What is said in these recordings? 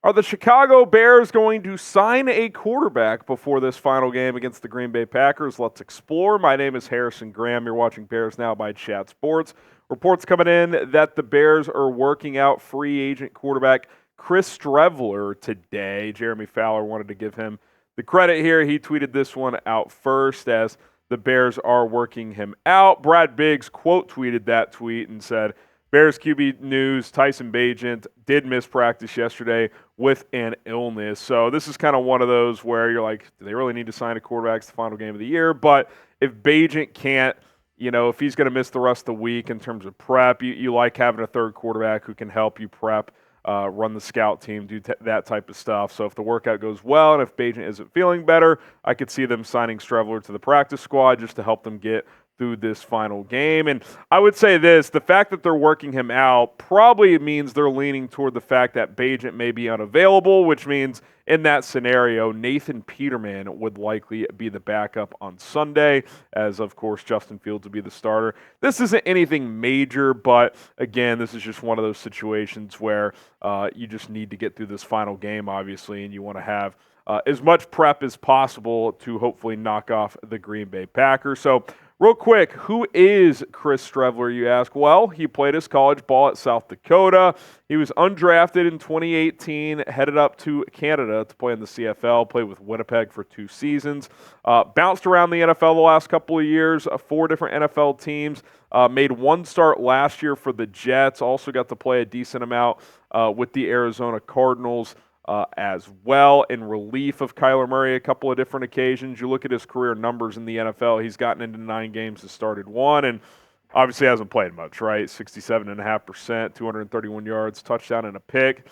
Are the Chicago Bears going to sign a quarterback before this final game against the Green Bay Packers? Let's explore. My name is Harrison Graham. You're watching Bears Now by Chat Sports. Reports coming in that the Bears are working out free agent quarterback Chris Streveler today. Jeremy Fowler wanted to give him the credit here. He tweeted this one out first as the Bears are working him out. Brad Biggs quote tweeted that tweet and said, Bears QB news, Tyson Bagent did miss practice yesterday with an illness. So this is kind of one of those where you're like, do they really need to sign a quarterback? It's the final game of the year. But if Bagent can't, if he's going to miss the rest of the week in terms of prep, you like having a third quarterback who can help you prep, run the scout team, do that type of stuff. So if the workout goes well and if Bagent isn't feeling better, I could see them signing Streveler to the practice squad just to help them get through this final game. And I would say this, the fact that they're working him out probably means they're leaning toward the fact that Bagent may be unavailable, which means in that scenario, Nathan Peterman would likely be the backup on Sunday, as of course Justin Fields would be the starter. This isn't anything major, but again, this is just one of those situations where you just need to get through this final game, obviously, and you want to have as much prep as possible to hopefully knock off the Green Bay Packers. So real quick, who is Chris Streveler, you ask? Well, he played his college ball at South Dakota. He was undrafted in 2018, headed up to Canada to play in the CFL, played with Winnipeg for 2 seasons, bounced around the NFL the last couple of years, 4 different NFL teams, made 1 start last year for the Jets, also got to play a decent amount with the Arizona Cardinals. As well, in relief of Kyler Murray a couple of different occasions. You look at his career numbers in the NFL, he's gotten into 9 games and started 1, and obviously hasn't played much, right? 67.5%, 231 yards, touchdown and a pick.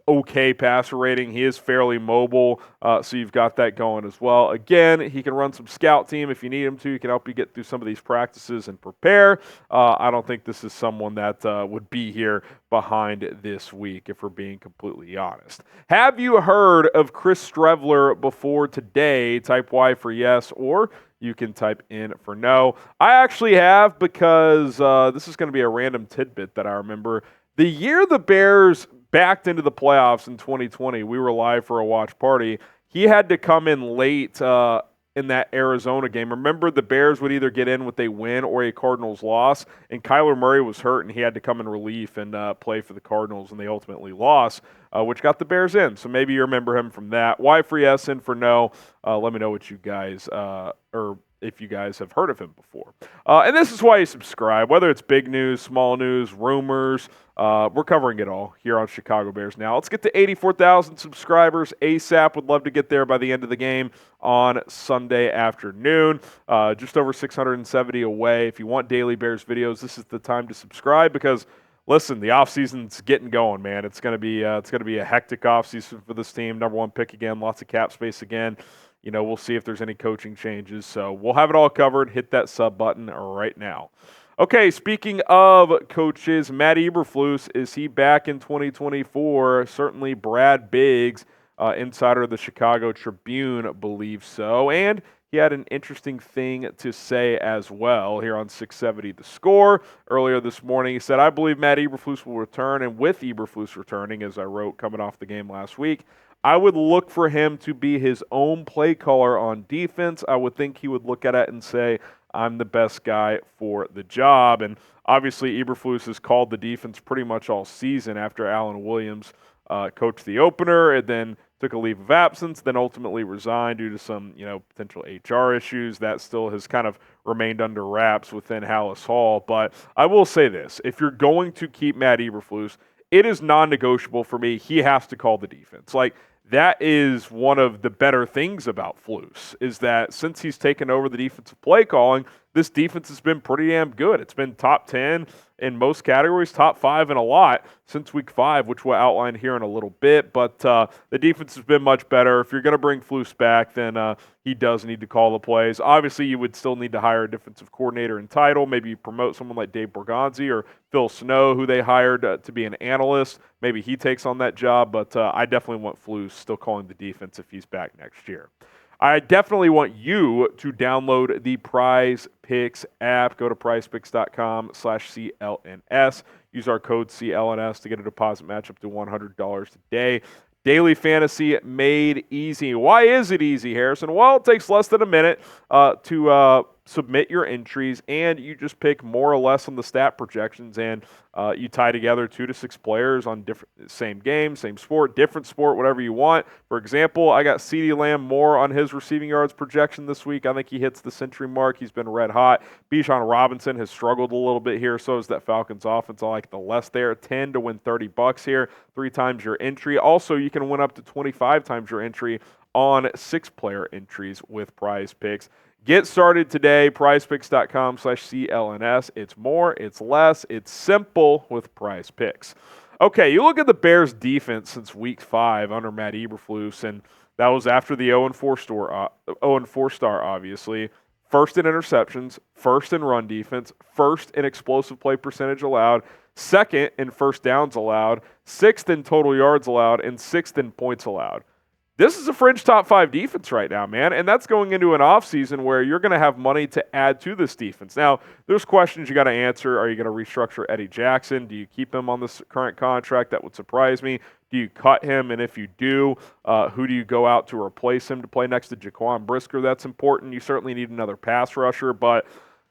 Okay passer rating. He is fairly mobile, so you've got that going as well. Again, he can run some scout team if you need him to. He can help you get through some of these practices and prepare. I don't think this is someone that would be here behind this week, if we're being completely honest. Have you heard of Chris Streveler before today? Type Y for yes, or you can type in for no. I actually have, because this is going to be a random tidbit that I remember. The year the Bears backed into the playoffs in 2020, we were live for a watch party. He had to come in late in that Arizona game. Remember, the Bears would either get in with a win or a Cardinals loss, and Kyler Murray was hurt, and he had to come in relief and play for the Cardinals, and they ultimately lost, which got the Bears in. So maybe you remember him from that. Y for yes and for no. Let me know what you guys or if you guys have heard of him before. And this is why you subscribe, whether it's big news, small news, rumors. We're covering it all here on Chicago Bears Now. Let's get to 84,000 subscribers ASAP. Would love to get there by the end of the game on Sunday afternoon. Just over 670 away. If you want daily Bears videos, this is the time to subscribe, because listen, the offseason's getting going, man. It's going to be a hectic offseason for this team. Number 1 pick again, lots of cap space again. We'll see if there's any coaching changes. So we'll have it all covered. Hit that sub button right now. Okay, speaking of coaches, Matt Eberflus, is he back in 2024? Certainly Brad Biggs, insider of the Chicago Tribune, believes so. And he had an interesting thing to say as well here on 670 The Score. Earlier this morning, he said, I believe Matt Eberflus will return, and with Eberflus returning, as I wrote coming off the game last week, I would look for him to be his own play caller on defense. I would think he would look at it and say, I'm the best guy for the job. And obviously, Eberflus has called the defense pretty much all season after Alan Williams coached the opener and then took a leave of absence, then ultimately resigned due to some, potential HR issues. That still has kind of remained under wraps within Hallis Hall. But I will say this, if you're going to keep Matt Eberflus, it is non-negotiable for me. He has to call the defense. That is one of the better things about Flus, is that since he's taken over the defensive play calling, this defense has been pretty damn good. It's been top 10 in most categories, top 5 in a lot since week 5, which we'll outline here in a little bit. But the defense has been much better. If you're going to bring Flus back, then he does need to call the plays. Obviously, you would still need to hire a defensive coordinator in title. Maybe you promote someone like Dave Borgonzi or Phil Snow, who they hired to be an analyst. Maybe he takes on that job. But I definitely want Flus still calling the defense if he's back next year. I definitely want you to download the Prize Picks app. Go to prizepicks.com/CLNS. Use our code CLNS to get a deposit match up to $100 today. Daily fantasy made easy. Why is it easy, Harrison? Well, it takes less than a minute to submit your entries, and you just pick more or less on the stat projections, and you tie together 2 to 6 players on same game, same sport, different sport, whatever you want. For example, I got CeeDee Lamb more on his receiving yards projection this week. I think he hits the century mark. He's been red hot. Bijan Robinson has struggled a little bit here. So is that Falcons offense. I like the less there. 10 to win $30 here. 3 times your entry. Also, you can win up to 25 times your entry on 6-player entries with Prize Picks. Get started today, prizepicks.com/CLNS. It's more, it's less, it's simple with Prize Picks. Okay, you look at the Bears' defense since Week 5 under Matt Eberflus, and that was after the 0-4 start, obviously. First in interceptions, first in run defense, first in explosive play percentage allowed, second in first downs allowed, 6th in total yards allowed, and 6th in points allowed. This is a fringe top 5 defense right now, man, and that's going into an offseason where you're going to have money to add to this defense. Now, there's questions you got to answer. Are you going to restructure Eddie Jackson? Do you keep him on this current contract? That would surprise me. Do you cut him? And if you do, who do you go out to replace him to play next to Jaquan Brisker? That's important. You certainly need another pass rusher, but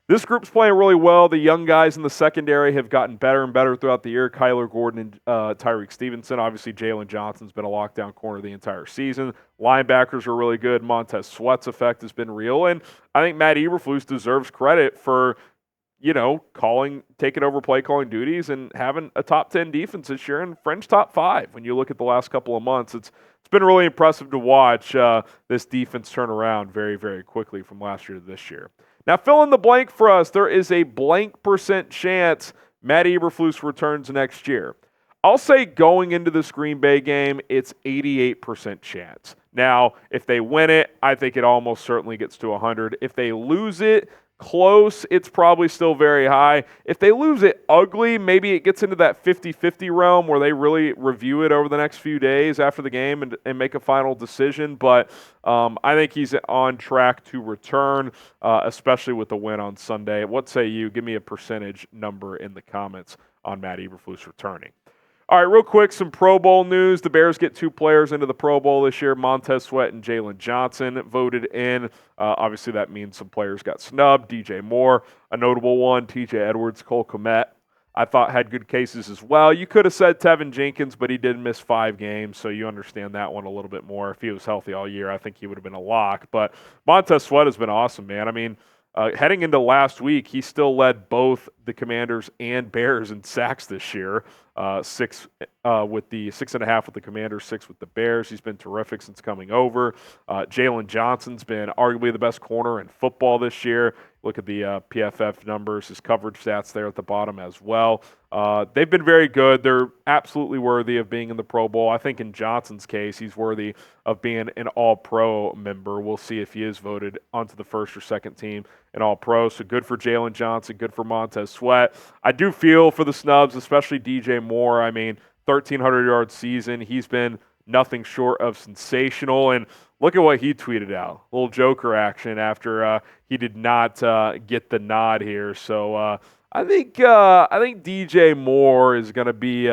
this group's playing really well. The young guys in the secondary have gotten better and better throughout the year. Kyler Gordon and Tyreek Stevenson. Obviously, Jaylon Johnson's been a lockdown corner the entire season. Linebackers are really good. Montez Sweat's effect has been real. And I think Matt Eberflus deserves credit for, taking over play calling duties and having a top 10 defense this year and fringe top 5. When you look at the last couple of months, it's been really impressive to watch this defense turn around very, very quickly from last year to this year. Now, fill in the blank for us. There is a blank % chance Matt Eberflus returns next year. I'll say going into this Green Bay game, it's 88% chance. Now, if they win it, I think it almost certainly gets to 100. If they lose it close, it's probably still very high. If they lose it ugly, maybe it gets into that 50-50 realm where they really review it over the next few days after the game and make a final decision. But I think he's on track to return, especially with the win on Sunday. What say you? Give me a percentage number in the comments on Matt Eberflus returning. All right, real quick, some Pro Bowl news. The Bears get 2 players into the Pro Bowl this year. Montez Sweat and Jaylon Johnson voted in. Obviously, that means some players got snubbed. DJ Moore, a notable one. TJ Edwards, Cole Kmet, I thought had good cases as well. You could have said Tevin Jenkins, but he did miss 5 games, so you understand that one a little bit more. If he was healthy all year, I think he would have been a lock. But Montez Sweat has been awesome, man. I mean, heading into last week, he still led both the Commanders and Bears in sacks this year. 6 with the 6.5 with the Commanders, 6 with the Bears. He's been terrific since coming over. Jaylon Johnson's been arguably the best corner in football this year. Look at the PFF numbers, his coverage stats there at the bottom as well. They've been very good. They're absolutely worthy of being in the Pro Bowl. I think in Johnson's case, he's worthy of being an All-Pro member. We'll see if he is voted onto the first or second team in All-Pro. So good for Jaylon Johnson, good for Montez Sweat. I do feel for the snubs, especially DJ Moore. I mean, 1,300-yard season. He's been nothing short of sensational. And look at what he tweeted out. A little Joker action after he did not get the nod here. So I think DJ Moore is going to be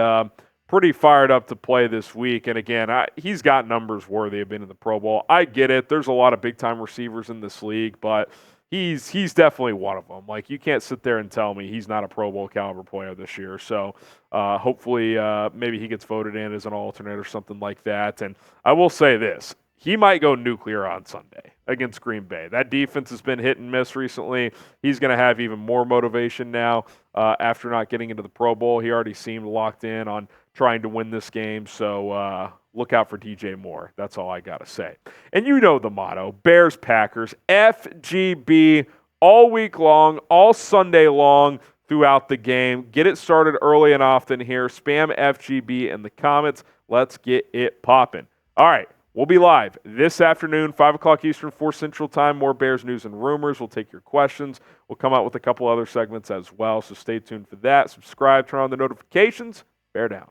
pretty fired up to play this week. And again, he's got numbers worthy of being in the Pro Bowl. I get it. There's a lot of big-time receivers in this league, but he's definitely one of them. Like, you can't sit there and tell me he's not a Pro Bowl caliber player this year. So hopefully maybe he gets voted in as an alternate or something like that. And I will say this. He might go nuclear on Sunday against Green Bay. That defense has been hit and miss recently. He's going to have even more motivation now after not getting into the Pro Bowl. He already seemed locked in on trying to win this game. So look out for DJ Moore. That's all I got to say. And you know the motto, Bears, Packers, FGB all week long, all Sunday long throughout the game. Get it started early and often here. Spam FGB in the comments. Let's get it popping. All right. We'll be live this afternoon, 5 o'clock Eastern, 4 Central Time. More Bears news and rumors. We'll take your questions. We'll come out with a couple other segments as well, so stay tuned for that. Subscribe, turn on the notifications. Bear down.